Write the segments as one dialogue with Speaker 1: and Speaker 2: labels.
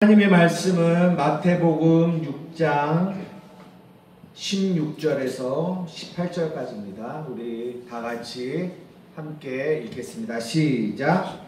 Speaker 1: 하나님의 말씀은 마태복음 6장 16절에서 18절까지입니다. 우리 다 같이 함께 읽겠습니다. 시작!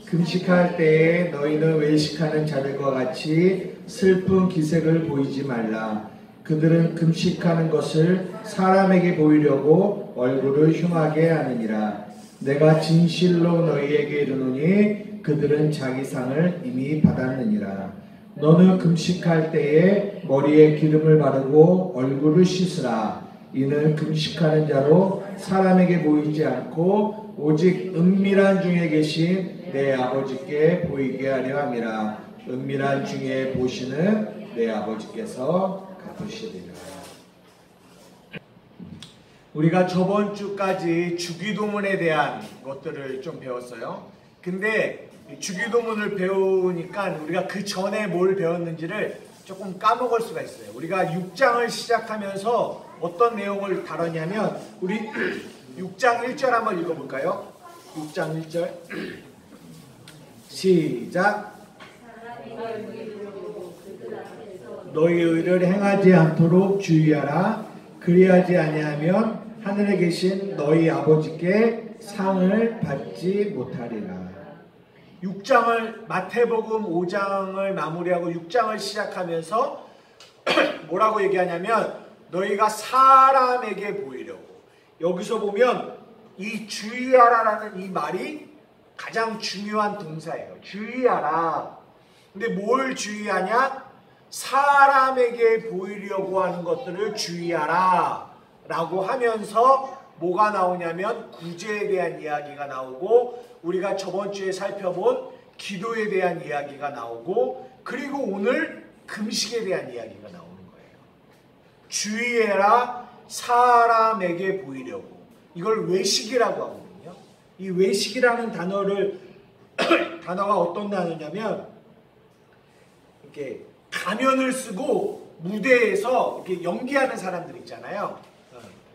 Speaker 1: 금식할 때에 너희는 외식하는 자들과 같이 슬픈 기색을 보이지 말라. 그들은 금식하는 것을 사람에게 보이려고 얼굴을 흉하게 하느니라. 내가 진실로 너희에게 이르노니 그들은 자기 상을 이미 받았느니라. 너는 금식할 때에 머리에 기름을 바르고 얼굴을 씻으라. 이는 금식하는 자로 사람에게 보이지 않고 오직 은밀한 중에 계신 내 아버지께 보이게 하려 함이라. 은밀한 중에 보시는 내 아버지께서 갚으시리라. 우리가 저번 주까지 주기도문에 대한 것들을 좀 배웠어요. 근데 주기도문을 배우니까 우리가 그 전에 뭘 배웠는지를 조금 까먹을 수가 있어요. 우리가 6장을 시작하면서 어떤 내용을 다뤘냐면 우리 6장 1절 한번 읽어볼까요? 6장 1절 시작! 너희 의를 행하지 않도록 주의하라. 그리하지 아니하면 하늘에 계신 너희 아버지께 상을 받지 못하리라. 6장을 마태복음 5장을 마무리하고 6장을 시작하면서 뭐라고 얘기하냐면 너희가 사람에게 보이려고. 여기서 보면 이 주의하라라는 이 말이 가장 중요한 동사예요. 주의하라. 근데 뭘 주의하냐? 사람에게 보이려고 하는 것들을 주의하라 라고 하면서 뭐가 나오냐면 구제에 대한 이야기가 나오고 우리가 저번 주에 살펴본 기도에 대한 이야기가 나오고 그리고 오늘 금식에 대한 이야기가 나오는 거예요. 주의해라. 사람에게 보이려고. 이걸 외식이라고 하거든요. 이 외식이라는 단어가 어떤 단어냐면 이렇게 가면을 쓰고 무대에서 이렇게 연기하는 사람들 있잖아요.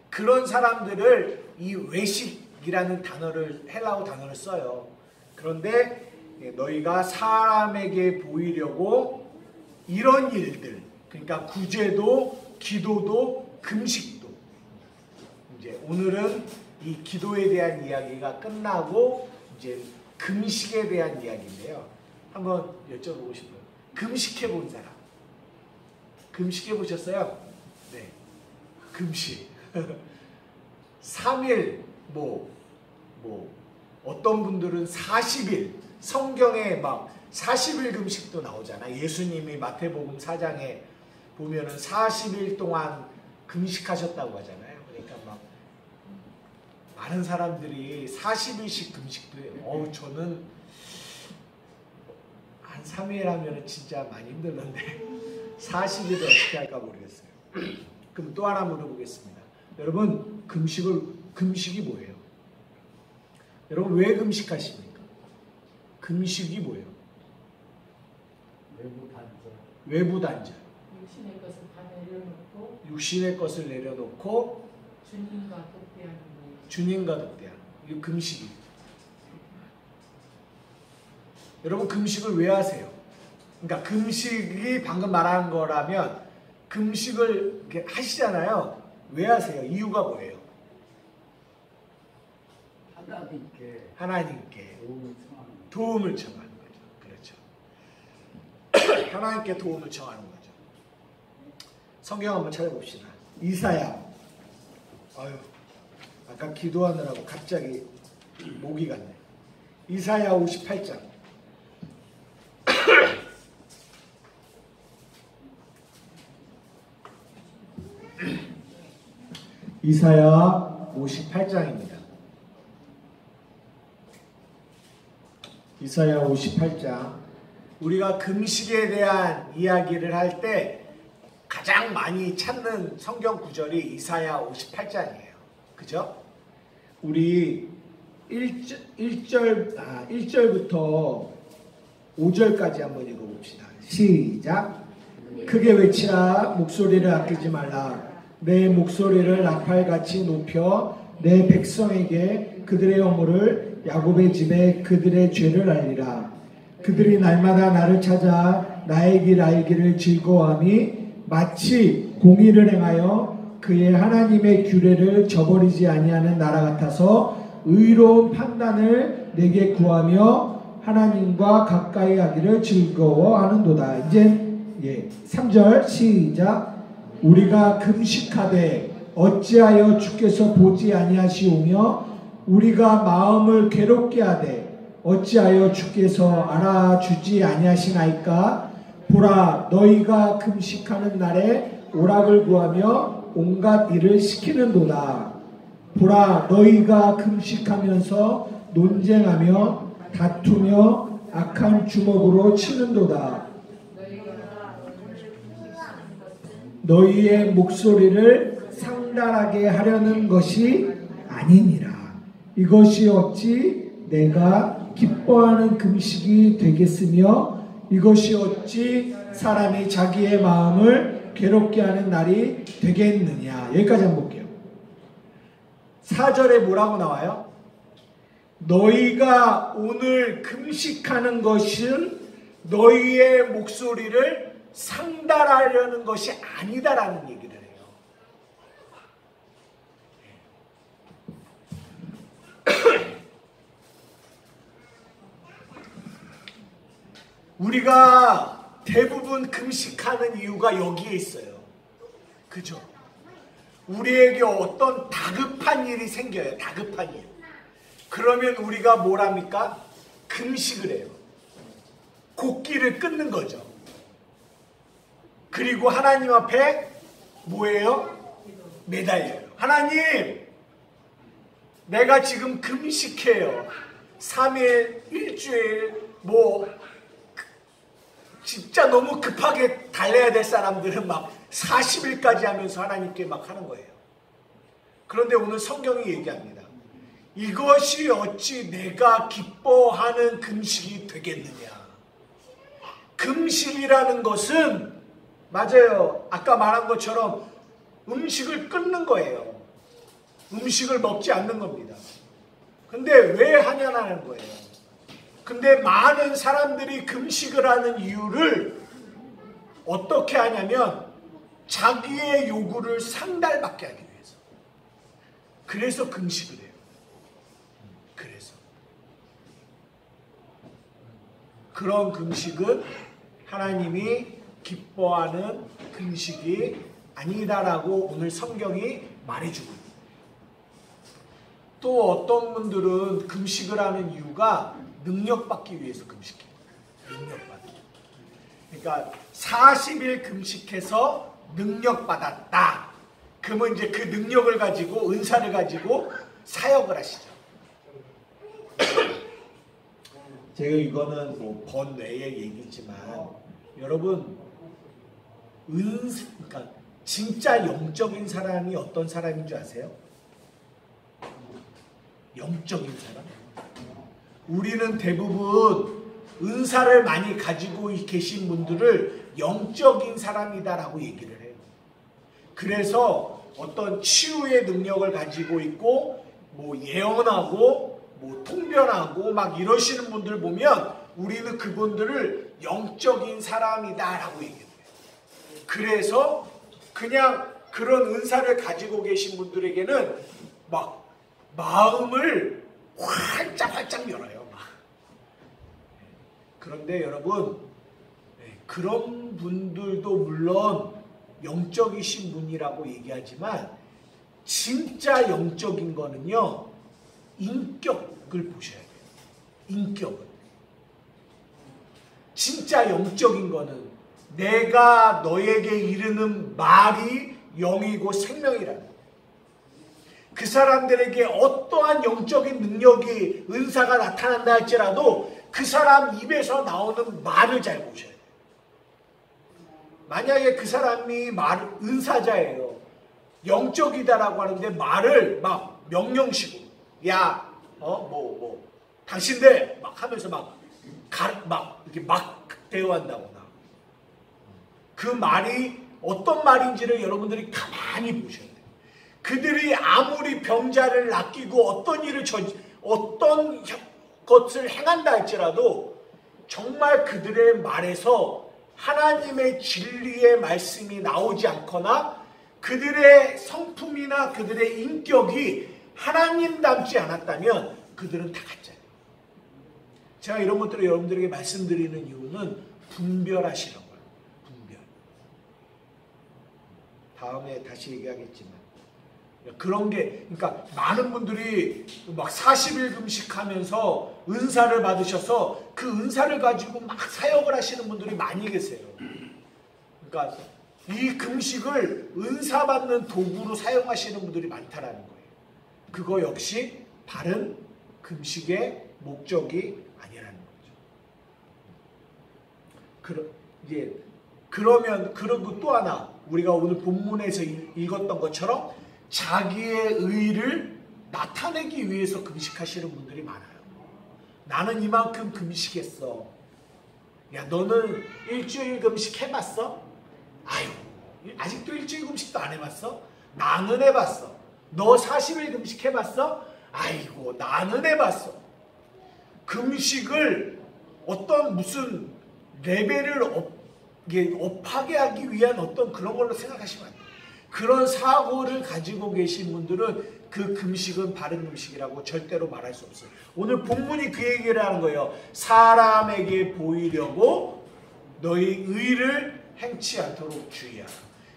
Speaker 1: 그런 사람들을 이 외식이라는 단어를 헬라어 단어를 써요. 그런데 너희가 사람에게 보이려고 이런 일들, 그러니까 구제도, 기도도, 금식도. 이제 오늘은 이 기도에 대한 이야기가 끝나고 이제 금식에 대한 이야기인데요. 한번 여쭤보고 싶어요. 금식해 본 사람. 금식해 보셨어요? 네. 금식. 3일, 어떤 분들은 40일, 성경에 막 40일 금식도 나오잖아. 예수님이 마태복음 4장에 보면은 40일 동안 금식하셨다고 하잖아요. 그러니까 막 많은 사람들이 40일씩 금식도 해요. 저는 한 3일 하면은 진짜 많이 힘들던데 40일을 어떻게 할까 모르겠어요. 그럼 또 하나 물어보겠습니다. 여러분, 금식이 뭐예요? 여러분, 왜 금식하십니까? 금식이 뭐예요? 외부 단절.
Speaker 2: 육신의 것을 다 내려놓고
Speaker 1: 육신의 것을 내려놓고
Speaker 2: 주님과 독대하는 거예요.
Speaker 1: 주님과 독대하는 거. 이거 금식이. 여러분, 금식을 왜 하세요? 그러니까 금식이 방금 말한 거라면 금식을 이렇게 하시잖아요. 왜 하세요? 이유가 뭐예요? 하나님께 도움을 청하는 거죠. 그렇죠. 하나님께 도움을 청하는 거죠. 성경 한번 찾아봅시다. 이사야. 아까 기도하느라고 갑자기 목이 갔네. 이사야 58장. 이사야 58장입니다. 이사야 58장. 우리가 금식에 대한 이야기를 할 때 가장 많이 찾는 성경 구절이 이사야 58장이에요. 그죠? 우리 1절부터 5절까지 한번 읽어봅시다. 시작! 크게 외치라. 목소리를 아끼지 말라. 내 목소리를 나팔같이 높여 내 백성에게 그들의 허물을 야곱의 집에 그들의 죄를 알리라. 그들이 날마다 나를 찾아
Speaker 3: 나의 길 알기를 즐거워함이 마치 공의를 행하여 그의 하나님의 규례를 저버리지 아니하는 나라 같아서 의로운 판단을 내게 구하며 하나님과 가까이 하기를 즐거워하는도다. 이제 3절 시작. 우리가 금식하되 어찌하여 주께서 보지 아니하시오며 우리가 마음을 괴롭게 하되 어찌하여 주께서 알아주지 아니하시나이까. 보라, 너희가 금식하는 날에 오락을 구하며 온갖 일을 시키는도다. 보라, 너희가 금식하면서 논쟁하며 다투며 악한 주먹으로 치는도다. 너희의 목소리를 상달하게 하려는 것이 아니니라. 이것이 어찌 내가 기뻐하는 금식이 되겠으며 이것이 어찌 사람이 자기의 마음을 괴롭게 하는 날이 되겠느냐. 여기까지 한번 볼게요. 4절에 뭐라고 나와요? 너희가 오늘 금식하는 것은 너희의 목소리를 상달하려는 것이 아니다라는 얘기를 해요. 우리가 대부분 금식하는 이유가 여기에 있어요. 그죠? 우리에게 어떤 다급한 일이 생겨요. 다급한 일. 그러면 우리가 뭘 합니까? 금식을 해요. 곡기를 끊는 거죠. 그리고 하나님 앞에 뭐예요? 매달려요. 하나님, 내가 지금 금식해요. 3일, 일주일, 진짜 너무 급하게 달려야 될 사람들은 막 40일까지 하면서 하나님께 막 하는 거예요. 그런데 오늘 성경이 얘기합니다. 이것이 어찌 내가 기뻐하는 금식이 되겠느냐. 금식이라는 것은 맞아요. 아까 말한 것처럼 음식을 끊는 거예요. 음식을 먹지 않는 겁니다. 근데 왜 하냐는 거예요. 근데 많은 사람들이 금식을 하는 이유를 어떻게 하냐면 자기의 요구를 상달받게 하기 위해서. 그래서 금식을 해요. 그래서 그런 금식은 하나님이 기뻐하는 금식이 아니다라고 오늘 성경이 말해주고 있습니다. 또 어떤 분들은 금식을 하는 이유가 능력받기 위해서 금식해요. 능력받기. 그러니까 40일 금식해서 능력받았다. 그러면 이제 그 능력을 가지고 은사를 가지고 사역을 하시죠. 제가 이거는 번외의 얘기지만 여러분 그러니까 진짜 영적인 사람이 어떤 사람인 줄 아세요? 영적인 사람? 우리는 대부분 은사를 많이 가지고 계신 분들을 영적인 사람이다라고 얘기를 해요. 그래서 어떤 치유의 능력을 가지고 있고 예언하고 통변하고 막 이러시는 분들 보면 우리는 그분들을 영적인 사람이다라고 얘기해요. 그래서 그냥 그런 은사를 가지고 계신 분들에게는 막 마음을 활짝 열어요. 막. 그런데 여러분 그런 분들도 물론 영적이신 분이라고 얘기하지만 진짜 영적인 거는요. 인격을 보셔야 돼요. 인격을. 진짜 영적인 거는 내가 너에게 이르는 말이 영이고 생명이라는 거예요. 그 사람들에게 어떠한 영적인 능력이 은사가 나타난다 할지라도 그 사람 입에서 나오는 말을 잘 보셔야 돼요. 만약에 그 사람이 은사자예요. 영적이다라고 하는데 말을 막 명령식으로 당신들 막 하면서 이렇게 막 대화한다거나 그 말이 어떤 말인지를 여러분들이 가만히 보셔야 돼요. 그들이 아무리 병자를 낚이고 어떤 것을 행한다 할지라도 정말 그들의 말에서 하나님의 진리의 말씀이 나오지 않거나 그들의 성품이나 그들의 인격이 하나님 닮지 않았다면 그들은 다 가짜예요. 제가 이런 것들을 여러분들에게 말씀드리는 이유는 분별하시는 거예요. 분별. 다음에 다시 얘기하겠지만 그런 게, 그러니까 많은 분들이 막 40일 금식하면서 은사를 받으셔서 그 은사를 가지고 막 사역을 하시는 분들이 많이 계세요. 그러니까 이 금식을 은사 받는 도구로 사용하시는 분들이 많다라는 거예요. 그거 역시 바른 금식의 목적이 아니라는 거죠. 그리고 또 하나, 우리가 오늘 본문에서 읽었던 것처럼 자기의 의를 나타내기 위해서 금식하시는 분들이 많아요. 나는 이만큼 금식했어. 야, 너는 일주일 금식 해봤어? 아유, 아직도 일주일 금식도 안 해봤어? 나는 해봤어. 너 40일 금식 해봤어? 아이고, 나는 해봤어. 금식을 어떤 무슨 레벨을 업하게 하기 위한 어떤 그런 걸로 생각하시면 안 돼요. 그런 사고를 가지고 계신 분들은 그 금식은 바른 금식이라고 절대로 말할 수 없어요. 오늘 본문이 그 얘기를 하는 거예요. 사람에게 보이려고 너희 의를 행치 않도록 주의하라.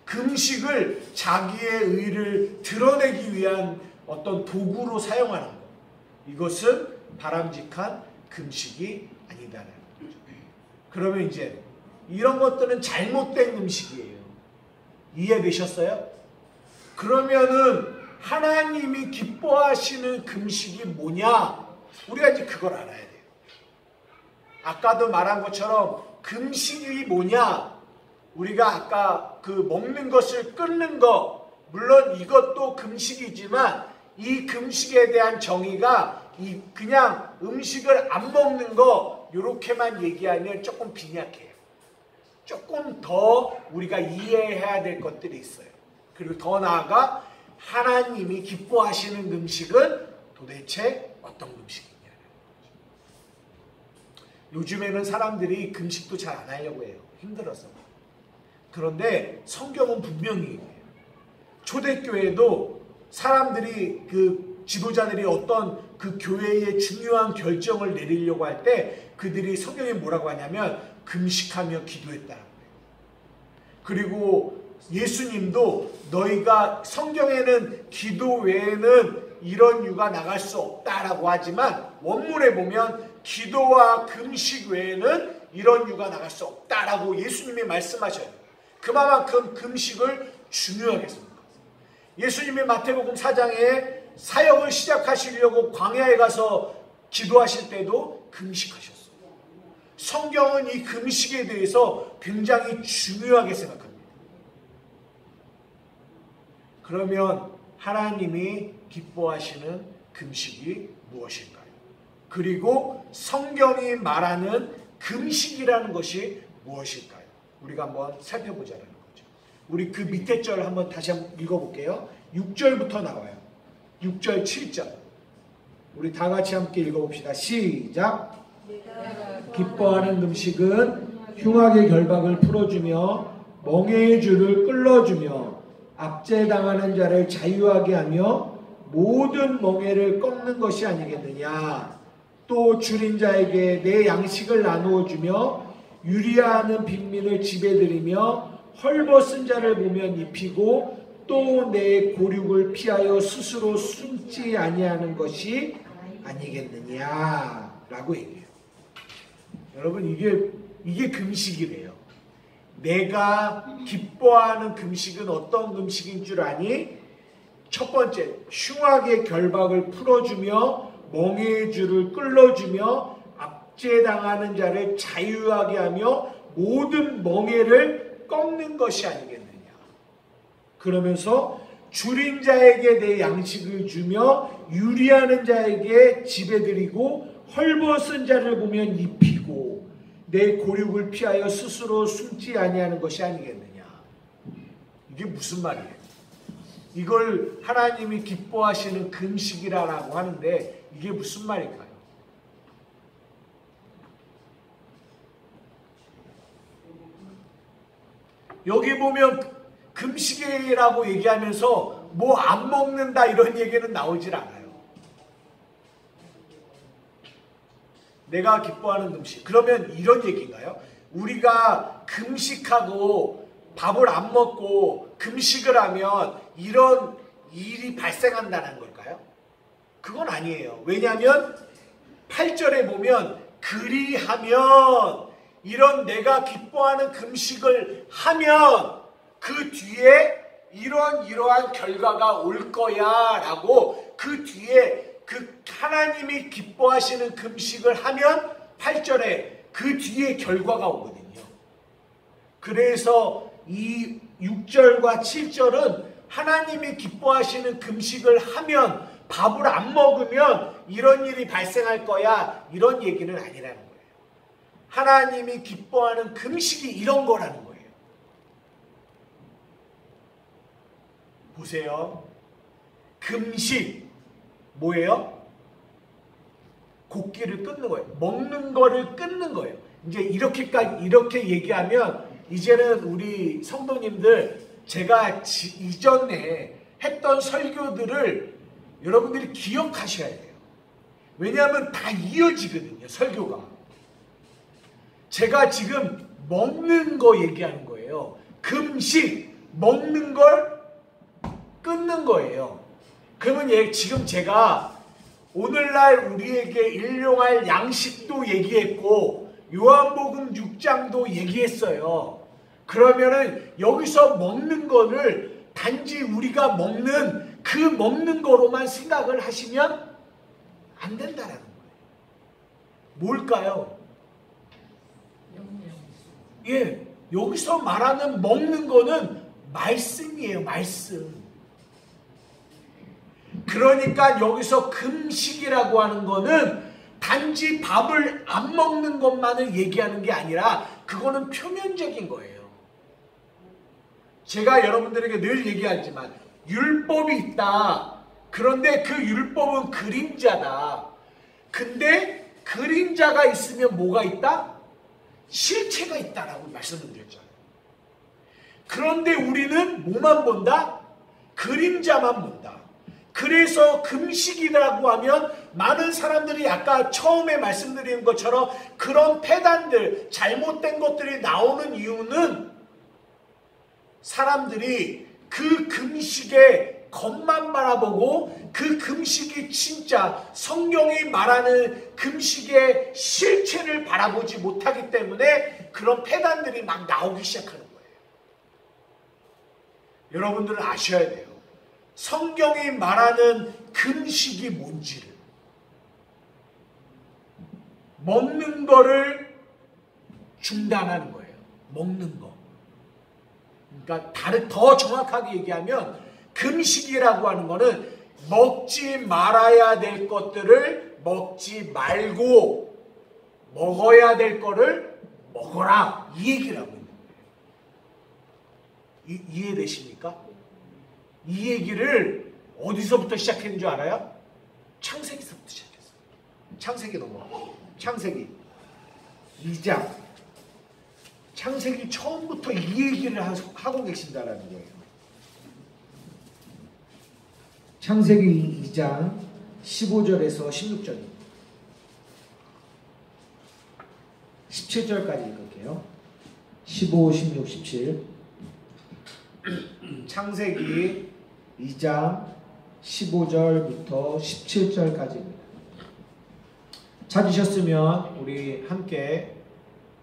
Speaker 3: 금식을 자기의 의를 드러내기 위한 어떤 도구로 사용하는 것, 이것은 바람직한 금식이 아니다라는 거죠. 그러면 이제 이런 것들은 잘못된 금식이에요. 이해되셨어요? 그러면은 하나님이 기뻐하시는 금식이 뭐냐? 우리가 이제 그걸 알아야 돼요. 아까도 말한 것처럼 금식이 뭐냐? 우리가 아까 그 먹는 것을 끊는 거, 물론 이것도 금식이지만 이 금식에 대한 정의가 그냥 음식을 안 먹는 거 이렇게만 얘기하면 조금 빈약해요. 조금 더 우리가 이해해야 될 것들이 있어요. 그리고 더 나아가 하나님이 기뻐하시는 금식은 도대체 어떤 금식이냐는 거죠. 요즘에는 사람들이 금식도 잘 안 하려고 해요. 힘들어서. 그런데 성경은 분명히 얘기해요. 초대교회도 사람들이 그 지도자들이 어떤 그 교회의 중요한 결정을 내리려고 할 때 그들이 성경에 뭐라고 하냐면 금식하며 기도했다는 거예요. 그리고 예수님도 너희가 성경에는 기도 외에는 이런 유가 나갈 수 없다라고 하지만 원문에 보면 기도와 금식 외에는 이런 유가 나갈 수 없다라고 예수님이 말씀하셔요. 그만큼 금식을 중요하게 씁니다. 예수님이 마태복음 4장에 사역을 시작하시려고 광야에 가서 기도하실 때도 금식하셨어요. 성경은 이 금식에 대해서 굉장히 중요하게 생각합니다. 그러면 하나님이 기뻐하시는 금식이 무엇일까요? 그리고 성경이 말하는 금식이라는 것이 무엇일까요? 우리가 한번 살펴보자는 거죠. 우리 그 밑에 절 한번 다시 한번 읽어볼게요. 6절부터 나와요. 6절, 7절. 우리 다 같이 함께 읽어봅시다. 시작. 기뻐하는 금식은 흉악의 결박을 풀어주며 멍에의 줄을 끌어주며 압제당하는 자를 자유하게 하며 모든 멍에를 꺾는 것이 아니겠느냐. 또 줄인 자에게 내 양식을 나누어 주며 유리하는 빈민을 집에 들이며 헐벗은 자를 보면 입히고 또 내 고륙을 피하여 스스로 숨지 아니하는 것이 아니겠느냐 라고 얘기해요. 여러분 이게 금식이래요. 내가 기뻐하는 금식은 어떤 금식인 줄 아니? 첫 번째, 흉악의 결박을 풀어주며 멍에의 줄을 끌어주며 압제당하는 자를 자유하게 하며 모든 멍에를 꺾는 것이 아니겠느냐. 그러면서 줄인 자에게 내 양식을 주며 유리하는 자에게 집에 들이고 헐벗은 자를 보면 입히고 내 고륙을 피하여 스스로 숨지 아니하는 것이 아니겠느냐. 이게 무슨 말이에요? 이걸 하나님이 기뻐하시는 금식이라고 하는데 이게 무슨 말일까요? 여기 보면 금식이라고 얘기하면서 뭐 안 먹는다 이런 얘기는 나오질 않아요. 내가 기뻐하는 금식. 그러면 이런 얘기인가요? 우리가 금식하고 밥을 안 먹고 금식을 하면 이런 일이 발생한다는 걸까요? 그건 아니에요. 왜냐하면 8절에 보면 그리하면 이런 내가 기뻐하는 금식을 하면 그 뒤에 이러한 결과가 올 거야 라고 그 뒤에 그 하나님이 기뻐하시는 금식을 하면 8절에 그 뒤에 결과가 오거든요. 그래서 이 6절과 7절은 하나님이 기뻐하시는 금식을 하면 밥을 안 먹으면 이런 일이 발생할 거야 이런 얘기는 아니라는 거예요. 하나님이 기뻐하는 금식이 이런 거라는 거예요. 보세요. 금식 뭐예요? 곡기를 끊는 거예요. 먹는 거를 끊는 거예요. 이제 이렇게 얘기하면 이제는 우리 성도님들 제가 이전에 했던 설교들을 여러분들이 기억하셔야 돼요. 왜냐하면 다 이어지거든요. 설교가. 제가 지금 먹는 거 얘기하는 거예요. 금식, 먹는 걸 끊는 거예요. 그러면 지금 제가 오늘날 우리에게 일용할 양식도 얘기했고 요한복음 6장도 얘기했어요. 그러면은 여기서 먹는 거를 단지 우리가 먹는 그 먹는 거로만 생각을 하시면 안 된다는 거예요. 뭘까요? 예, 여기서 말하는 먹는 거는 말씀이에요. 말씀. 그러니까 여기서 금식이라고 하는 거는 단지 밥을 안 먹는 것만을 얘기하는 게 아니라 그거는 표면적인 거예요. 제가 여러분들에게 늘 얘기하지만 율법이 있다. 그런데 그 율법은 그림자다. 근데 그림자가 있으면 뭐가 있다? 실체가 있다라고 말씀을 드렸잖아요. 그런데 우리는 뭐만 본다? 그림자만 본다. 그래서 금식이라고 하면 많은 사람들이 아까 처음에 말씀드린 것처럼 그런 폐단들, 잘못된 것들이 나오는 이유는 사람들이 그 금식의 겉만 바라보고 그 금식이 진짜 성경이 말하는 금식의 실체를 바라보지 못하기 때문에 그런 폐단들이 막 나오기 시작하는 거예요. 여러분들은 아셔야 돼요. 성경이 말하는 금식이 뭔지를. 먹는 거를 중단하는 거예요. 먹는 거. 그러니까 더 정확하게 얘기하면 금식이라고 하는 거는 먹지 말아야 될 것들을 먹지 말고 먹어야 될 거를 먹어라. 이 얘기를 하고 있는 거예요. 이해되십니까? 이 얘기를 어디서부터 시작했는 줄 알아요? 창세기서부터 시작했어요. 창세기 넘어가요. 창세기 2장. 창세기 처음부터 이 얘기를 하고 계신다라는 거예요. 창세기 2장 15절에서 16절입니다. 17절까지 읽을게요. 15, 16, 17. 창세기 2장 15절부터 17절까지입니다. 찾으셨으면 우리 함께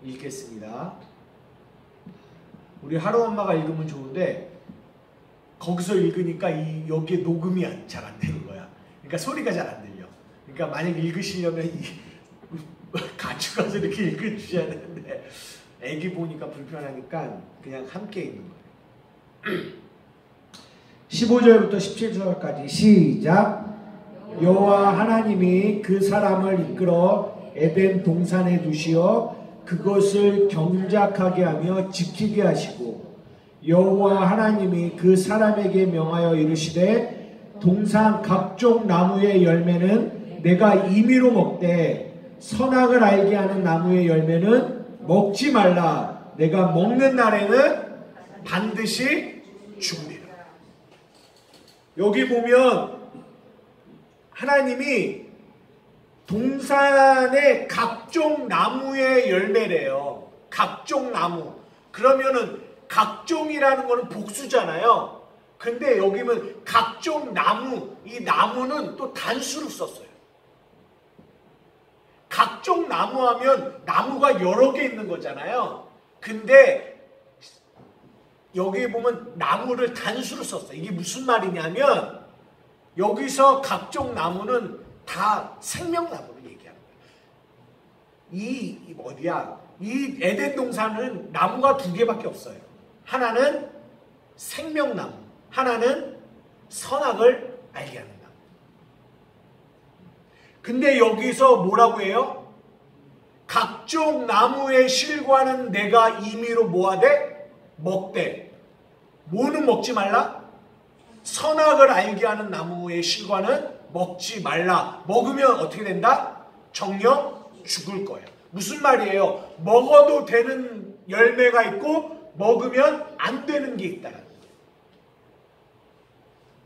Speaker 3: 읽겠습니다. 우리 하루 엄마가 읽으면 좋은데 거기서 읽으니까 여기에 녹음이 잘 안 되는 거야. 그러니까 소리가 잘 안 들려. 그러니까 만약 읽으시려면 가져가서 이렇게 읽어주셔야 되는데 애기 보니까 불편하니까 그냥 함께 읽는 거예요. 15절부터 17절까지 시작. 여호와 하나님이 그 사람을 이끌어 에덴 동산에 두시어 그것을 경작하게 하며 지키게 하시고 여호와 하나님이 그 사람에게 명하여 이르시되 동산 각종 나무의 열매는 내가 임의로 먹되 선악을 알게 하는 나무의 열매는 먹지 말라. 내가 먹는 날에는 반드시 죽으리라. 여기 보면 하나님이 동산의 각종 나무의 열매래요. 각종 나무. 그러면은 각종이라는 거는 복수잖아요. 근데 여기는 각종 나무, 이 나무는 또 단수로 썼어요. 각종 나무 하면 나무가 여러 개 있는 거잖아요. 근데 여기 보면 나무를 단수로 썼어요. 이게 무슨 말이냐면 여기서 각종 나무는 다 생명나무를 얘기하는 거예요. 이 에덴 동산은 나무가 두 개밖에 없어요. 하나는 생명나무, 하나는 선악을 알게 하는 나무. 근데 여기서 뭐라고 해요? 각종 나무의 실과는 내가 임의로 뭐하되? 먹되. 뭐는 먹지 말라? 선악을 알게 하는 나무의 실과는 먹지 말라. 먹으면 어떻게 된다? 정녕 죽을 거예요. 무슨 말이에요? 먹어도 되는 열매가 있고 먹으면 안 되는 게 있다.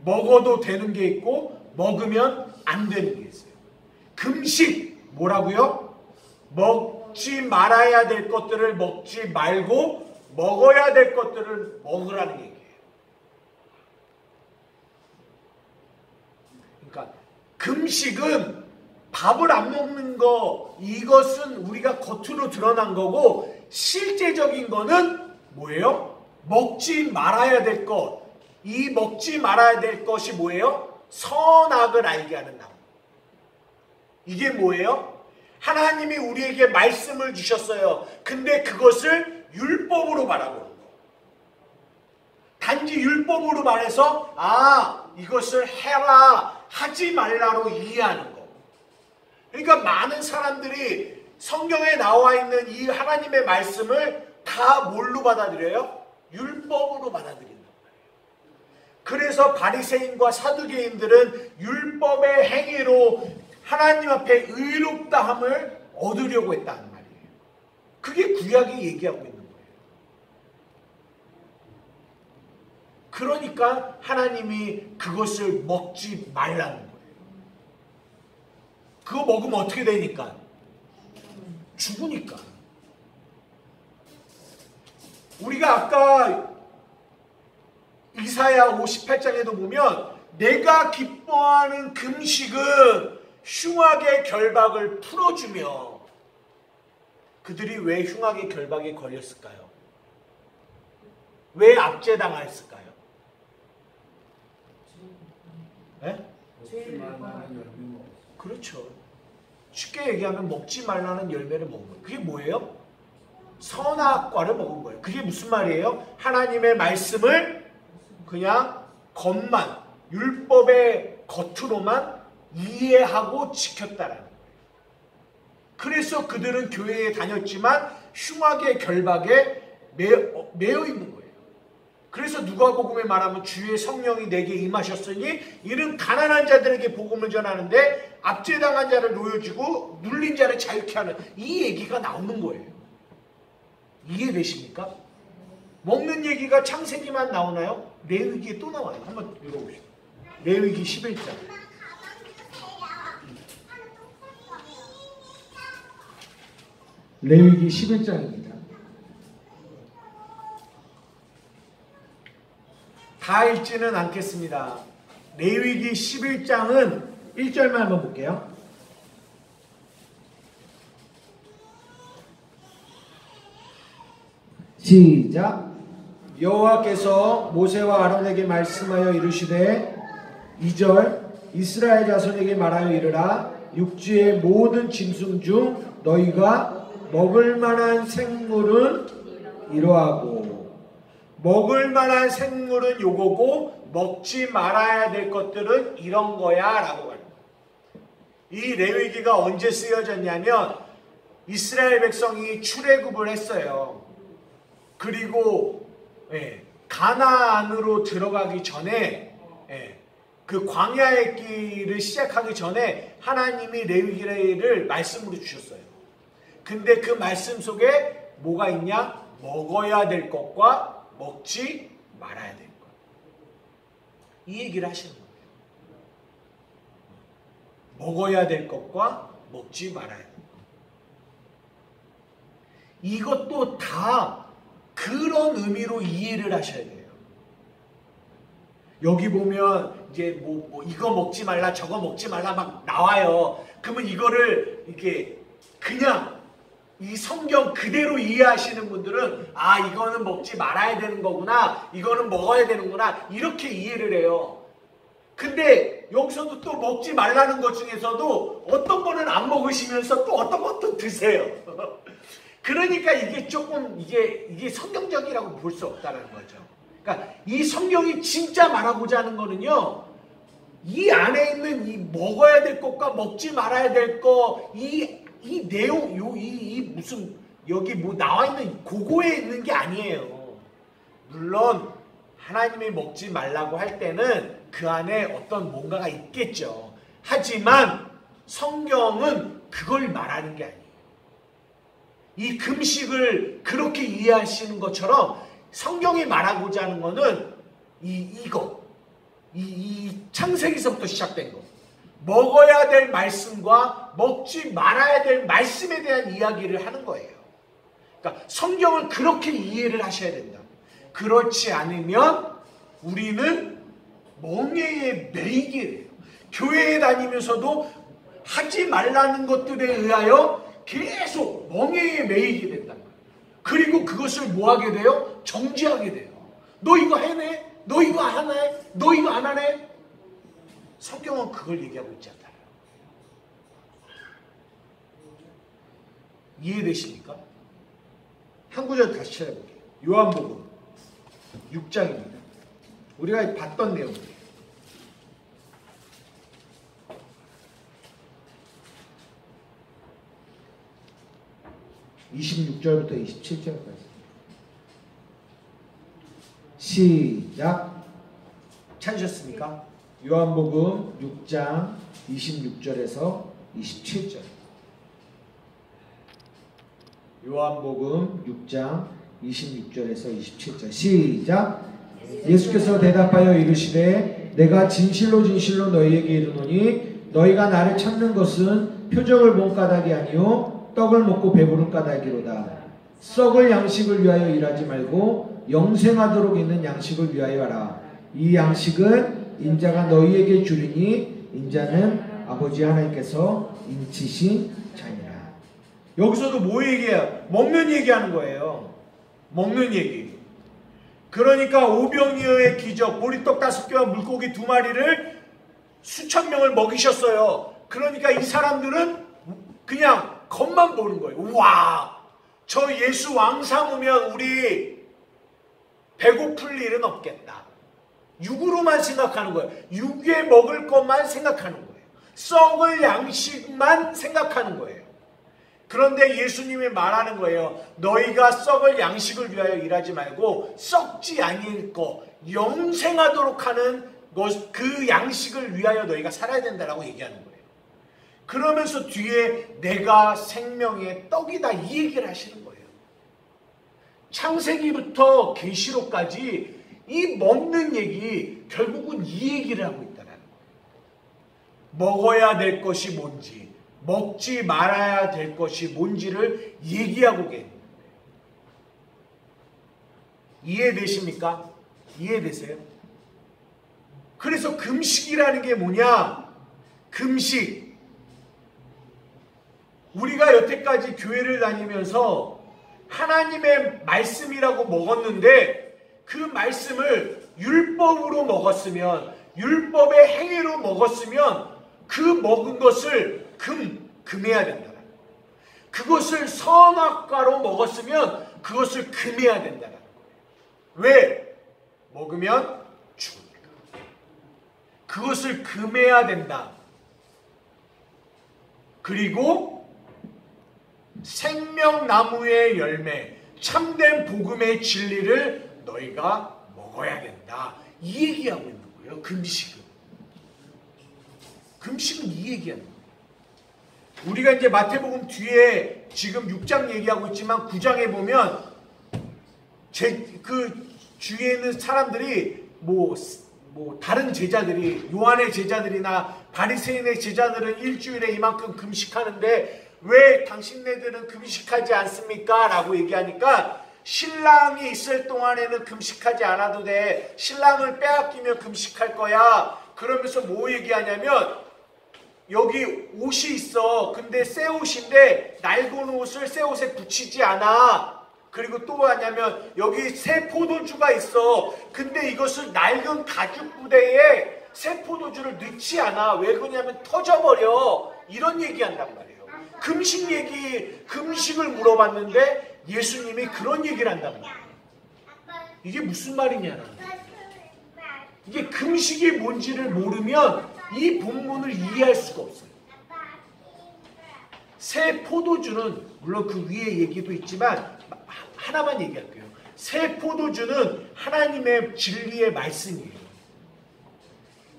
Speaker 3: 먹어도 되는 게 있고 먹으면 안 되는 게 있어요. 금식 뭐라고요? 먹지 말아야 될 것들을 먹지 말고 먹어야 될 것들을 먹으라는 얘기예요. 그러니까 금식은 밥을 안 먹는 거, 이것은 우리가 겉으로 드러난 거고 실제적인 거는 뭐예요? 먹지 말아야 될 것. 이 먹지 말아야 될 것이 뭐예요? 선악을 알게 하는 나무. 이게 뭐예요? 하나님이 우리에게 말씀을 주셨어요. 근데 그것을 율법으로 바라보는 거. 단지 율법으로 말해서 이것을 해라, 하지 말라로 이해하는 거. 그러니까 많은 사람들이 성경에 나와 있는 이 하나님의 말씀을 다 뭘로 받아들여요? 율법으로 받아들인단 말이에요. 그래서 바리새인과 사두개인들은 율법의 행위로 하나님 앞에 의롭다함을 얻으려고 했다는 말이에요. 그게 구약이 얘기하고 있는 거예요. 그러니까 하나님이 그것을 먹지 말라는 거예요. 그거 먹으면 어떻게 되니까? 죽으니까. 우리가 아까 이사야 58장에도 보면 내가 기뻐하는 금식은 흉악의 결박을 풀어주며, 그들이 왜 흉악의 결박에 걸렸을까요? 왜 압제당했을까요? 네? 그렇죠. 쉽게 얘기하면 먹지 말라는 열매를 먹은 거예요. 그게 뭐예요? 선악과를 먹은 거예요. 그게 무슨 말이에요? 하나님의 말씀을 그냥 겉만, 율법의 겉으로만 이해하고 지켰다라는 거예요. 그래서 그들은 교회에 다녔지만 흉악의 결박에 매여 있는 거예요. 그래서 누가복음에 말하면 주의 성령이 내게 임하셨으니 이는 가난한 자들에게 복음을 전하는데 압제당한 자를 놓여주고 눌린 자를 자유케 하는, 이 얘기가 나오는 거예요. 이해되십니까? 먹는 얘기가 창세기만 나오나요? 레위기에 또 나와요. 한번 읽어보시죠. 레위기 11장. 레위기 11장입니다. 다 읽지는 않겠습니다. 레위기 11장은 1절만 한번 볼게요. 시작. 여호와께서 모세와 아론에게 말씀하여 이르시되 2절 이스라엘 자손에게 말하여 이르라. 육지의 모든 짐승 중 너희가 먹을 만한 생물은 이러하고, 먹을 만한 생물은 요거고 먹지 말아야 될 것들은 이런 거야 라고 말합니다. 이 레위기가 언제 쓰여졌냐면 이스라엘 백성이 출애굽을 했어요. 그리고 가나안으로 들어가기 전에, 그 광야의 길을 시작하기 전에 하나님이 레위기를 말씀으로 주셨어요. 근데 그 말씀 속에 뭐가 있냐? 먹어야 될 것과 먹지 말아야 될 것. 이 얘기를 하시는 거예요. 먹어야 될 것과 먹지 말아야 될 것. 이것도 다 그런 의미로 이해를 하셔야 돼요. 여기 보면 이제 뭐 이거 먹지 말라 저거 먹지 말라 막 나와요. 그러면 이거를 이렇게 그냥 이 성경 그대로 이해하시는 분들은 아 이거는 먹지 말아야 되는 거구나, 이거는 먹어야 되는구나, 이렇게 이해를 해요. 근데 여기서도 또 먹지 말라는 것 중에서도 어떤 거는 안 먹으시면서 또 어떤 것도 드세요. 그러니까 이게 조금 이게 성경적이라고 볼 수 없다는 거죠. 그러니까 이 성경이 진짜 말하고자 하는 거는요, 이 안에 있는 이 먹어야 될 것과 먹지 말아야 될 것, 이 내용, 이 무슨 여기 뭐 나와 있는 그거에 있는 게 아니에요. 물론 하나님이 먹지 말라고 할 때는 그 안에 어떤 뭔가가 있겠죠. 하지만 성경은 그걸 말하는 게 아니에요. 이 금식을 그렇게 이해하시는 것처럼 성경이 말하고자 하는 거는 이거 창세기서부터 시작된 거, 먹어야 될 말씀과 먹지 말아야 될 말씀에 대한 이야기를 하는 거예요. 그러니까 성경을 그렇게 이해를 하셔야 된다. 그렇지 않으면 우리는 멍에에 매이게 돼요. 교회에 다니면서도 하지 말라는 것들에 의하여 계속 멍에에 매이게 된단 말이에요. 그리고 그것을 뭐 하게 돼요? 정지하게 돼요. 너 이거 해내? 너 이거 안 하네? 너 이거 안 하네? 성경은 그걸 얘기하고 있지 않아요. 이해되십니까? 한 구절 다시 찾아볼게요. 요한복음 6장입니다. 우리가 봤던 내용이에요. (26절부터 27절까지) 시작. 찾으셨습니까? 요한복음 6장 26절에서 27절. 요한복음 6장 26절에서 27절. 시작. 예수께서 대답하여 이르시되 내가 진실로 진실로 너희에게 이르노니 너희가 나를 찾는 것은 표적을 본 까닭이 아니요 떡을 먹고 배부른 까닭이로다. 썩을 양식을 위하여 일하지 말고 영생하도록 있는 양식을 위하여 하라. 이 양식은 인자가 너희에게 주리니 인자는 아버지 하나님께서 인치신 자니라. 여기서도 뭐 얘기해요? 먹는 얘기하는 거예요. 먹는 얘기. 그러니까 오병이어의 기적, 보리떡 5개와 물고기 2마리를 수천 명을 먹이셨어요. 그러니까 이 사람들은 그냥 겉만 보는 거예요. 와, 저 예수 왕 삼으면 우리 배고플 일은 없겠다. 육으로만 생각하는 거예요. 육에 먹을 것만 생각하는 거예요. 썩을 양식만 생각하는 거예요. 그런데 예수님이 말하는 거예요. 너희가 썩을 양식을 위하여 일하지 말고 썩지 아니할 것, 영생하도록 하는 것, 그 양식을 위하여 너희가 살아야 된다라고 얘기하는 거예요. 그러면서 뒤에 내가 생명의 떡이다 이 얘기를 하시는 거예요. 창세기부터 계시록까지 이 먹는 얘기, 결국은 이 얘기를 하고 있다는 거예요. 먹어야 될 것이 뭔지, 먹지 말아야 될 것이 뭔지를 얘기하고 계십니다. 이해되십니까? 이해되세요? 그래서 금식이라는 게 뭐냐? 금식. 우리가 여태까지 교회를 다니면서 하나님의 말씀이라고 먹었는데 그 말씀을 율법으로 먹었으면, 율법의 행위로 먹었으면 그 먹은 것을 금해야 된다. 그것을 선악과로 먹었으면 그것을 금해야 된다. 왜? 먹으면 죽으니까. 그것을 금해야 된다. 그리고 생명나무의 열매, 참된 복음의 진리를 너희가 먹어야 된다. 이 얘기하고 있는 거예요. 금식은. 금식은 이 얘기하는 거예요. 우리가 이제 마태복음 뒤에 지금 6장 얘기하고 있지만 9장에 보면 주위에 있는 사람들이 뭐 다른 제자들이 요한의 제자들이나 바리새인의 제자들은 일주일에 이만큼 금식하는데 왜 당신네들은 금식하지 않습니까? 라고 얘기하니까 신랑이 있을 동안에는 금식하지 않아도 돼. 신랑을 빼앗기면 금식할 거야. 그러면서 뭐 얘기하냐면 여기 옷이 있어. 근데 새 옷인데 낡은 옷을 새 옷에 붙이지 않아. 그리고 또 뭐냐면 여기 새 포도주가 있어. 근데 이것을 낡은 가죽 부대에 새 포도주를 넣지 않아. 왜 그러냐면 터져버려. 이런 얘기한단 말이에요. 금식을 물어봤는데 예수님이 그런 얘기를 한단 말이에요. 이게 무슨 말이냐. 이게 금식이 뭔지를 모르면 이 본문을 이해할 수가 없어요. 새 포도주는 물론 그 위에 얘기도 있지만 하나만 얘기할게요. 새 포도주는 하나님의 진리의 말씀이에요.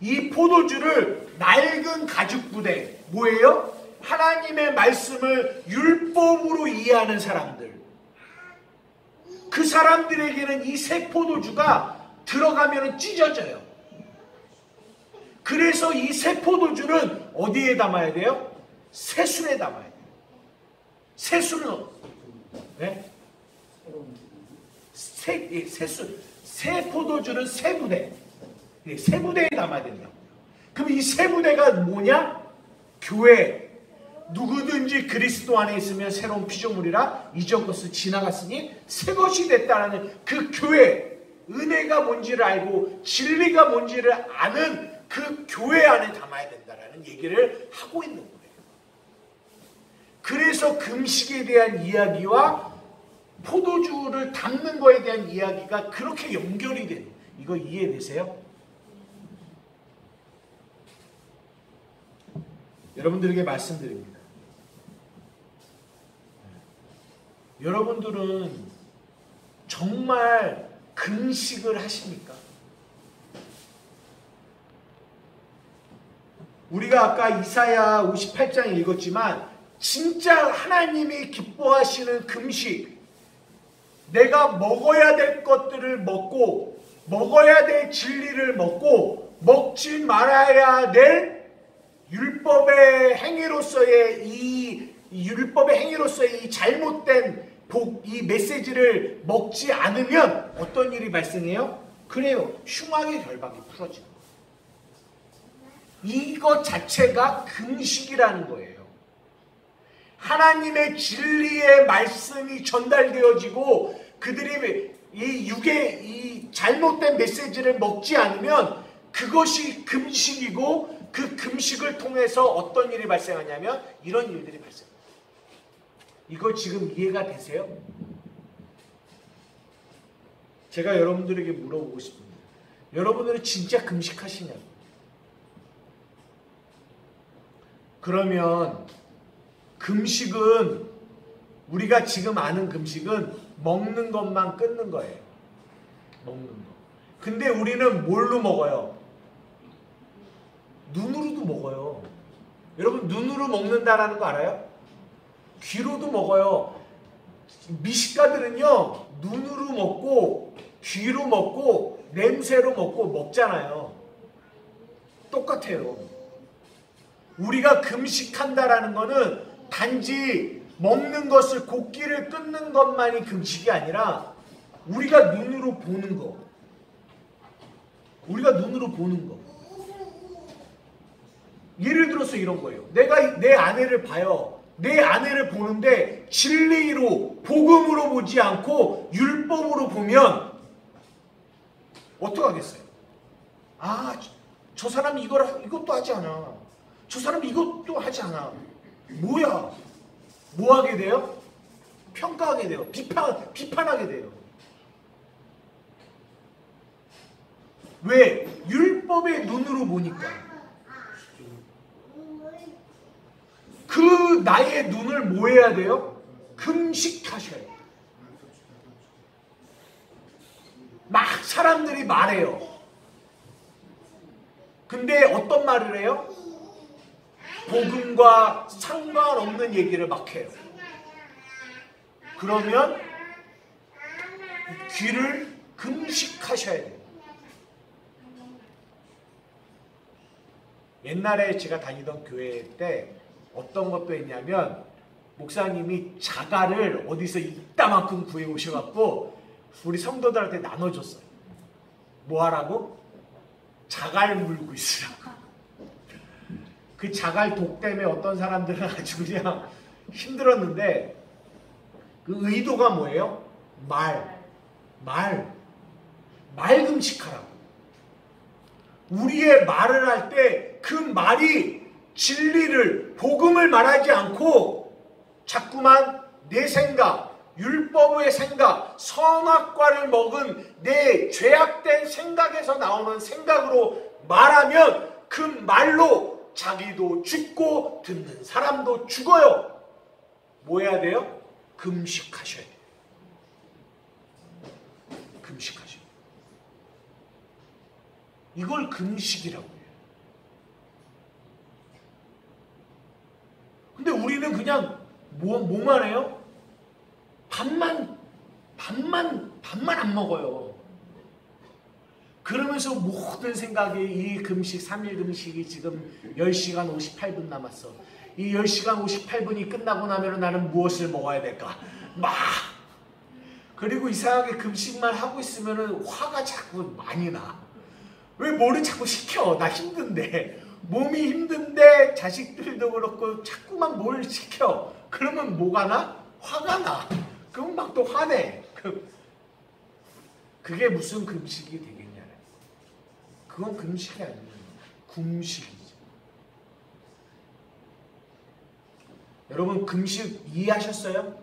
Speaker 3: 이 포도주를 낡은 가죽 부대 뭐예요? 하나님의 말씀을 율법으로 이해하는 사람들. 그 사람들에게는 이 새 포도주가 들어가면 찢어져요. 그래서 이 새 포도주는 어디에 담아야 돼요? 새술에 담아야 돼요. 새술은 네? 새 포도주는 새 부대. 새 부대에 담아야 된다고요. 그럼 이 새 부대가 뭐냐? 교회. 누구든지 그리스도 안에 있으면 새로운 피조물이라 이전 것을 지나갔으니 새 것이 됐다라는 그 교회. 은혜가 뭔지를 알고 진리가 뭔지를 아는 그 교회 안에 담아야 된다라는 얘기를 하고 있는 거예요. 그래서 금식에 대한 이야기와 포도주를 담는 거에 대한 이야기가 그렇게 연결이 돼요. 이거 이해되세요? 여러분들에게 말씀드립니다. 여러분들은 정말 금식을 하십니까? 우리가 아까 이사야 58장 읽었지만 진짜 하나님이 기뻐하시는 금식, 내가 먹어야 될 것들을 먹고 먹어야 될 진리를 먹고 먹지 말아야 될 율법의 행위로서의 이 잘못된 이 메시지를 먹지 않으면 어떤 일이 발생해요? 그래요. 흉악의 결박이 풀어지는 거예요. 이것 자체가 금식이라는 거예요. 하나님의 진리의 말씀이 전달되어지고 그들이 이 잘못된 메시지를 먹지 않으면 그것이 금식이고 그 금식을 통해서 어떤 일이 발생하냐면 이런 일들이 발생합니다. 이거 지금 이해가 되세요? 제가 여러분들에게 물어보고 싶습니다. 여러분들은 진짜 금식하시냐고. 그러면 금식은 우리가 지금 아는 금식은 먹는 것만 끊는 거예요. 먹는 거. 근데 우리는 뭘로 먹어요? 눈으로도 먹어요. 여러분 눈으로 먹는다라는 거 알아요? 귀로도 먹어요. 미식가들은요 눈으로 먹고 귀로 먹고 냄새로 먹고 먹잖아요. 똑같아요. 우리가 금식한다라는 거는 단지 먹는 것을 곡기를 끊는 것만이 금식이 아니라 우리가 눈으로 보는 거. 우리가 눈으로 보는 거. 예를 들어서 이런 거예요. 내가 내 아내를 봐요. 내 아내를 보는데 진리로 복음으로 보지 않고 율법으로 보면 어떡하겠어요? 아, 저 사람이 이것도 하지 않아. 저 사람이 이것도 하지 않아. 뭐야? 뭐 하게 돼요? 평가하게 돼요. 비판하게 돼요. 왜? 율법의 눈으로 보니까. 그 나의 눈을 뭐 해야 돼요? 금식하셔야 돼요. 막 사람들이 말해요. 근데 어떤 말을 해요? 복음과 상관없는 얘기를 막 해요. 그러면 귀를 금식하셔야 돼요. 옛날에 제가 다니던 교회 때 어떤 것도 했냐면 목사님이 자갈을 어디서 이따만큼 구해 오셔갖고 우리 성도들한테 나눠줬어요. 뭐 하라고? 자갈 물고 있으라고. 그 자갈 독 때문에 어떤 사람들은 아주 그냥 힘들었는데 그 의도가 뭐예요? 말 금식하라고. 우리의 말을 할 때 그 말이 진리를, 복음을 말하지 않고 자꾸만 내 생각, 율법의 생각, 선악과를 먹은 내 죄악된 생각에서 나오는 생각으로 말하면 그 말로 자기도 죽고 듣는 사람도 죽어요. 뭐 해야 돼요? 금식하셔야 돼요. 금식하셔야 돼요. 이걸 금식이라고 해요. 근데 우리는 그냥 뭐만 해요? 밥만 안 먹어요. 그러면서 모든 생각이 이 금식, 3일 금식이 지금 10시간 58분 남았어. 이 10시간 58분이 끝나고 나면 나는 무엇을 먹어야 될까? 그리고 이상하게 금식만 하고 있으면 화가 자꾸 많이 나. 왜 뭐를 자꾸 시켜? 나 힘든데. 몸이 힘든데 자식들도 그렇고 자꾸만 뭘 시켜. 그러면 뭐가 나? 화가 나. 그럼 막 또 화내. 그게 무슨 금식이 되겠냐. 그건 금식이 아니에요. 금식이죠. 여러분 금식 이해하셨어요?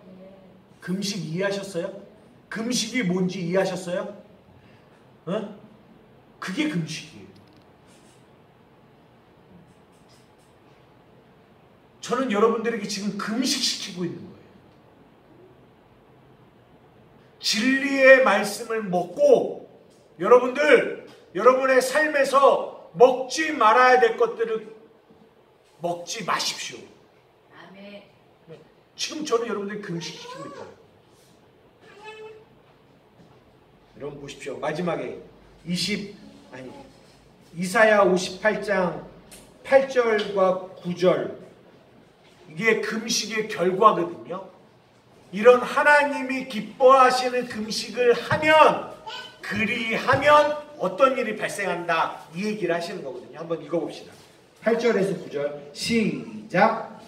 Speaker 3: 금식 이해하셨어요? 금식이 뭔지 이해하셨어요? 그게 금식이에요. 저는 여러분들에게 지금 금식시키고 있는 거예요. 진리의 말씀을 먹고 여러분들, 여러분의 삶에서 먹지 말아야 될 것들을 먹지 마십시오.
Speaker 4: 아멘.
Speaker 3: 지금 저는 여러분들이 금식시키고 있어요. 여러분 보십시오. 마지막에 이사야 58장 8절과 9절, 이게 금식의 결과거든요. 이런 하나님이 기뻐하시는 금식을 하면, 그리하면 어떤 일이 발생한다, 이 얘기를 하시는 거거든요. 한번 읽어봅시다. 8절에서 9절 시작.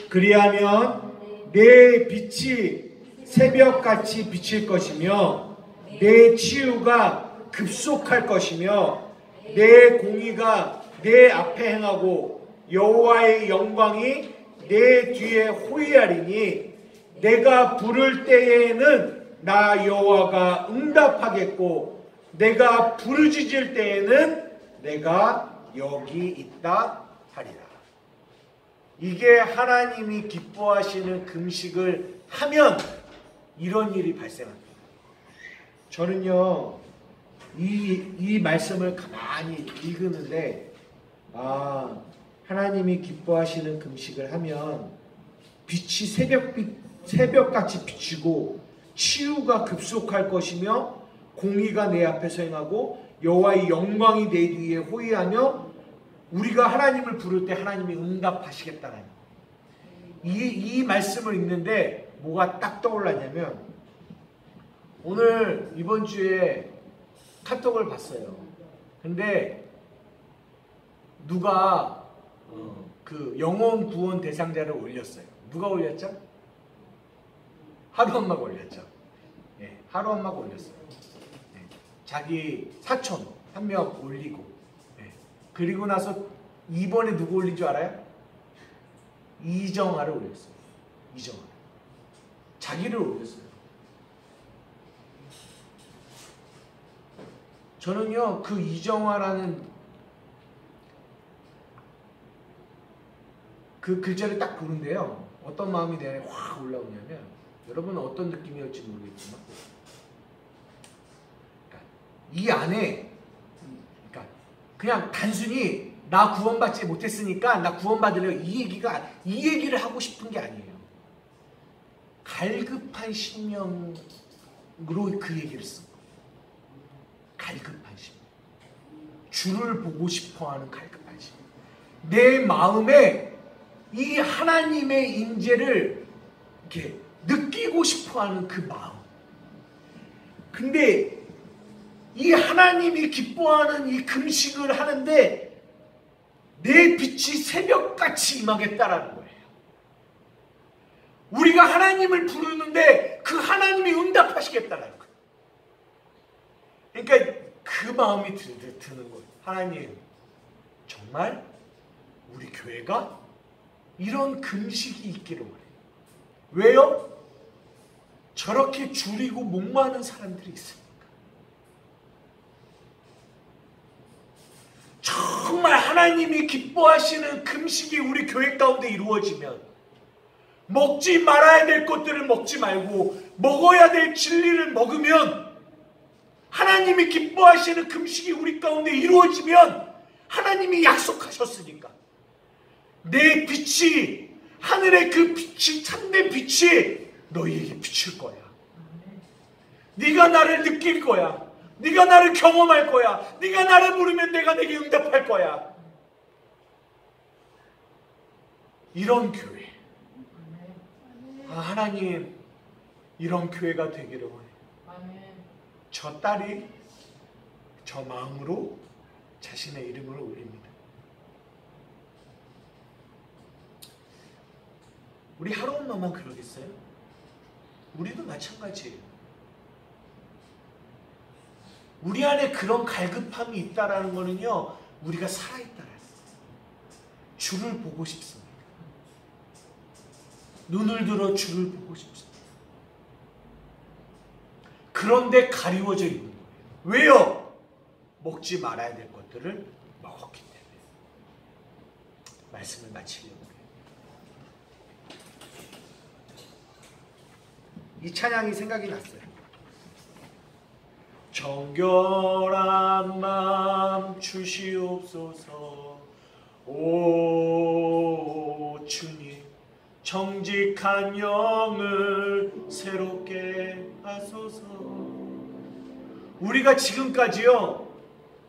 Speaker 3: 그리하면 내 빛이 새벽같이 비칠 것이며 내 치유가 급속할 것이며 내 공의가 내 앞에 행하고 여호와의 영광이 내 뒤에 호위하리니 내가 부를 때에는 나 여호와가 응답하겠고 내가 부르짖을 때에는 내가 여기 있다 하리라. 이게 하나님이 기뻐하시는 금식을 하면 이런 일이 발생합니다. 저는요 이 말씀을 가만히 읽는데 하나님이 기뻐하시는 금식을 하면 빛이 새벽같이 비치고 치유가 급속할 것이며 공의가 내 앞에서 행하고 여호와의 영광이 내 뒤에 호위하며 우리가 하나님을 부를 때 하나님이 응답하시겠다는 이 말씀을 읽는데 뭐가 딱 떠올랐냐면, 오늘 이번 주에 카톡을 봤어요. 근데 누가 그 영혼 구원 대상자를 올렸어요. 누가 올렸죠? 하루 엄마가 올렸죠. 네, 하루 엄마가 올렸어요. 네, 자기 사촌 한 명 올리고, 네, 그리고 나서 이번에 누구 올린 줄 알아요? 이정아를 올렸어요. 이정아. 자기를 올렸어요. 저는요 그 이정아라는 그 글자를 딱 보는데요 어떤 마음이 내 안에 확 올라오냐면, 여러분은 어떤 느낌이었지 모르겠지만 이 안에 그냥 단순히 나 구원받지 못했으니까 나 구원받으려 이 얘기를 하고 싶은 게 아니에요. 갈급한 심령으로 그 얘기를 쓴 거예요. 갈급한 심. 주를 보고 싶어하는 갈급한 심. 내 마음에 이 하나님의 임재를 이렇게 느끼고 싶어하는 그 마음. 근데 이 하나님이 기뻐하는 이 금식을 하는데 내 빛이 새벽같이 임하겠다라는 거예요. 우리가 하나님을 부르는데 그 하나님이 응답하시겠다라는 거예요. 그러니까 그 마음이 드는 거예요. 하나님, 정말 우리 교회가 이런 금식이 있기를 원해요. 왜요? 저렇게 줄이고 목마른 사람들이 있으니까. 정말 하나님이 기뻐하시는 금식이 우리 교회 가운데 이루어지면 먹지 말아야 될 것들을 먹지 말고 먹어야 될 진리를 먹으면, 하나님이 기뻐하시는 금식이 우리 가운데 이루어지면 하나님이 약속하셨으니까 내 빛이, 하늘의 그 빛이, 참된 빛이 너희에게 비칠 거야. 네가 나를 느낄 거야. 네가 나를 경험할 거야. 네가 나를 부르면 내가 내게 응답할 거야. 이런 교회. 하나님, 이런 교회가 되기를 원해요. 저 딸이 저 마음으로 자신의 이름을 올립니다. 우리 하루 엄마만 그러겠어요? 우리도 마찬가지예요. 우리 안에 그런 갈급함이 있다라는 거는요, 우리가 살아있다라는 거예요. 주를 보고 싶습니다. 눈을 들어 주를 보고 싶습니다. 그런데 가리워져 있는 거예요. 왜요? 먹지 말아야 될 것들을 먹었기 때문에. 말씀을 마치려고 해요. 이 찬양이 생각이 났어요. 정결한 마음 주시옵소서. 오 주님, 정직한 영을 새롭게 하소서. 우리가 지금까지요,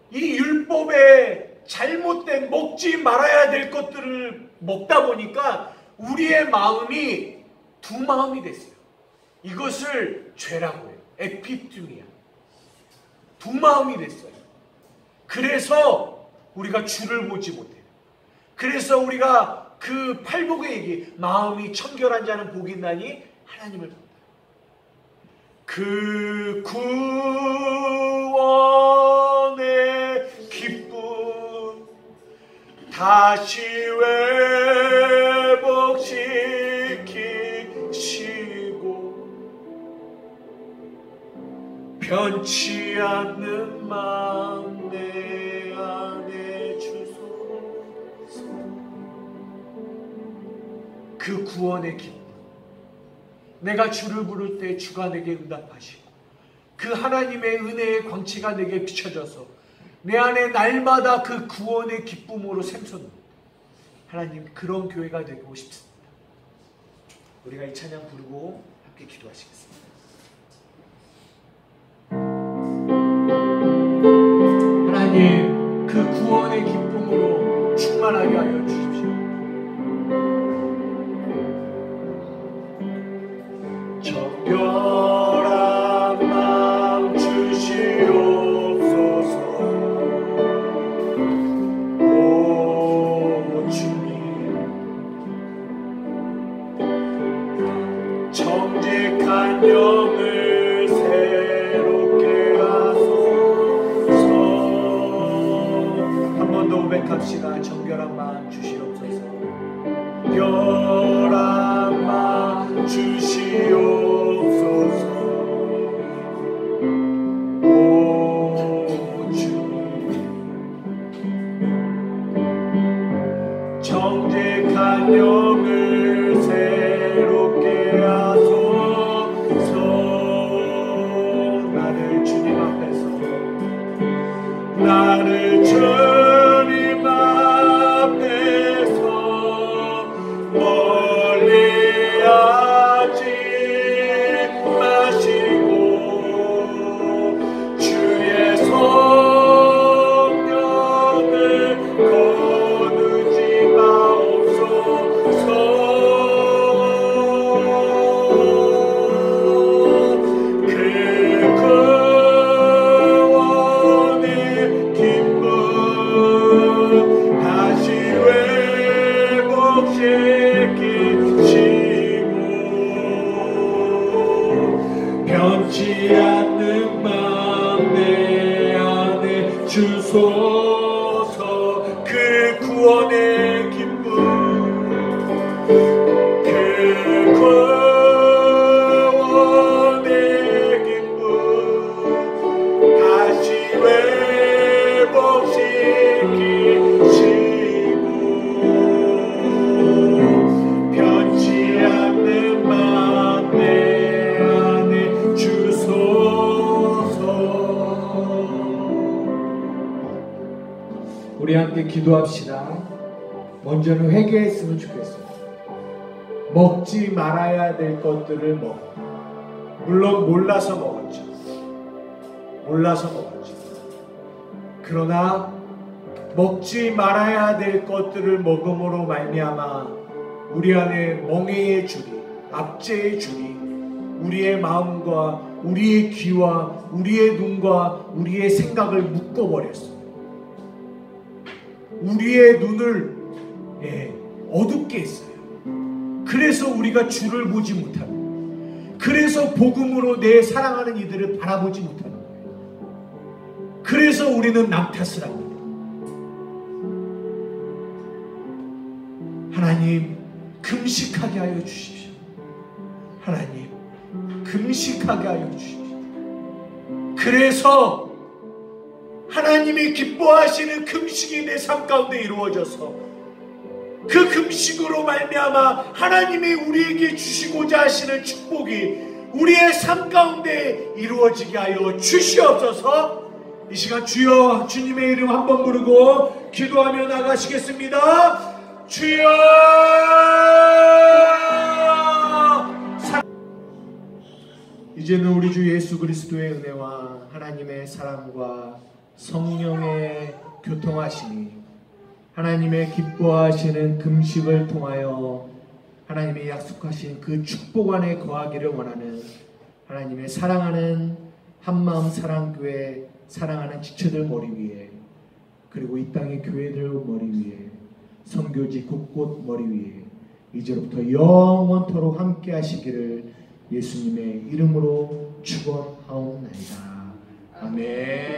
Speaker 3: 이 율법에 잘못된 먹지 말아야 될 것들을 먹다 보니까 우리의 마음이 두 마음이 됐어요. 이것을 죄라고 해요. 에피투미아. 두 마음이 됐어요. 그래서 우리가 주를 보지 못해요. 그래서 우리가 그 팔복의 얘기, 마음이 청결한 자는 복이 있나니 하나님을 본다. 그 구원의 기쁨 다시 회복시키시고 변치 않는 마음 내 안에 주소서. 그 구원의 기쁨, 내가 주를 부를 때 주가 내게 응답하시고 그 하나님의 은혜의 광채가 내게 비춰져서 내 안에 날마다 그 구원의 기쁨으로 샘솟는, 하나님, 그런 교회가 되고 싶습니다. 우리가 이 찬양 부르고 함께 기도하시겠습니다. 하나님, 그 구원의 기쁨으로 충만하게 하여 주십시오. 정결한 마음 주시옵소서. 오 주님, 정직한 영을 새롭게 하소서. 한 번 더 고백합시다. 정결한 마음 주시옵소서. 정결한 마음 주시옵소서. 오 주님, 정직한 영을 새롭게 하소서. 나를 주님 앞에서, 나를 주님 앞에서 멀리 주소서. 그 구원의 기쁨, 그 구원의 기쁨 다시 회복시키시고 변치 않는 마음 내 안에 주소서. 우리 함께 기도합시다. 먼저는 회개했으면 좋겠어요. 먹지 말아야 될 것들을 먹어. 물론 몰라서 먹었죠. 몰라서 먹었죠. 그러나 먹지 말아야 될 것들을 먹음으로 말미암아 우리 안에 멍에의 줄이, 압제의 줄이 우리의 마음과 우리의 귀와 우리의 눈과 우리의 생각을 묶어버렸어요. 우리의 눈을 어둡게 했어요. 그래서 우리가 주를 보지 못하고, 그래서 복음으로 내 사랑하는 이들을 바라보지 못하는 거예요. 그래서 우리는 남 탓을 합니다. 하나님, 금식하게 하여 주십시오. 하나님, 금식하게 하여 주십시오. 그래서 하나님이 기뻐하시는 금식이 내 삶 가운데 이루어져서 그 금식으로 말미암아 하나님이 우리에게 주시고자 하시는 축복이 우리의 삶 가운데 이루어지게 하여 주시옵소서. 이 시간 주여, 주님의 이름 한번 부르고 기도하며 나가시겠습니다. 주여. 이제는 우리 주 예수 그리스도의 은혜와 하나님의 사랑과 성령의 교통하심이 하나님의 기뻐하시는 금식을 통하여 하나님의 약속하신 그 축복 안에 거하기를 원하는 하나님의 사랑하는 한마음 사랑교회, 사랑하는 지체들 머리 위에, 그리고 이 땅의 교회들 머리 위에, 선교지 곳곳 머리 위에 이제부터 영원토록 함께 하시기를 예수님의 이름으로 축원하옵나이다. 아멘.